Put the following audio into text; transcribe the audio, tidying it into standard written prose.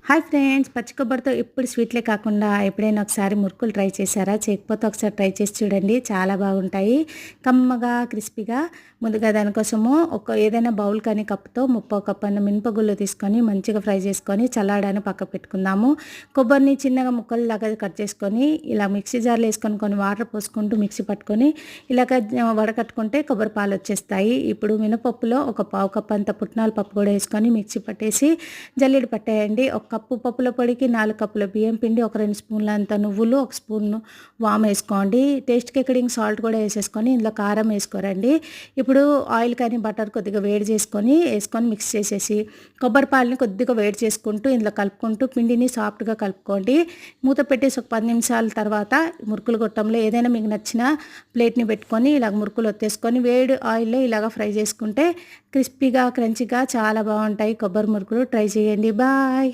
Hi friends, పచ్చి కొబ్బరితో ఎప్పుడు స్వీట్లే కాకుండా ఎప్పుడైనా ఒకసారి మురుకులు ట్రై చేశారా? చేయకపోతే ఒకసారి ట్రై చేసి చూడండి, చాలా బాగుంటాయి. కమ్మగా క్రిస్పీగా. ముందుగా దానికోసము ఏదైనా బౌల్ కానీ కప్పుతో ముప్పావు కప్పు అన్న మినపగుళ్ళు తీసుకొని మంచిగా ఫ్రై చేసుకొని చల్లారడానికి పక్క పెట్టుకుందాము. కొబ్బరిని చిన్నగా ముక్కల్లాగా కట్ చేసుకొని ఇలా మిక్సీ జార్లో వేసుకొని కొన్ని వాటర్ పోసుకుంటూ మిక్సీ పట్టుకొని ఇలాగ వడకట్టుకుంటే కొబ్బరి పాలు వచ్చేస్తాయి. ఇప్పుడు మినపప్పులో ఒక పావు కప్పు అంత పుట్నాల పప్పు కూడా వేసుకొని మిక్సీ పట్టేసి జల్లెడ పట్టేయండి. ఒక కప్పు పప్పుల పొడికి 4 కప్పుల బియ్యం పిండి, ఒక 2 స్పూన్ల అంత నువ్వులు, ఒక స్పూను వాము వేసుకోండి. టేస్ట్‌కి అకార్డింగ్ సాల్ట్ కూడా వేసేసుకొని ఇందులో కారం వేసుకోరండి. ఇప్పుడు ఆయిల్ కానీ బటర్ కొద్దిగా వేడి చేసుకొని మిక్స్ చేసేసి కొబ్బరి పాలని కొద్దిగా వేడి చేసుకుంటూ ఇందులో కలుపుకుంటూ పిండిని సాఫ్ట్గా కలుపుకోండి. మూత పెట్టేసి ఒక 10 నిమిషాల తర్వాత మురుకులు గొట్టంలో ఏదైనా మీకు నచ్చిన ప్లేట్ని పెట్టుకొని ఇలాగ మురుకులు ఒత్తేసుకొని వేడి ఆయిల్లో ఇలాగ ఫ్రై చేసుకుంటే క్రిస్పీగా క్రంచీగా చాలా బాగుంటాయి కొబ్బరి మురుకులు. ట్రై చేయండి. బాయ్.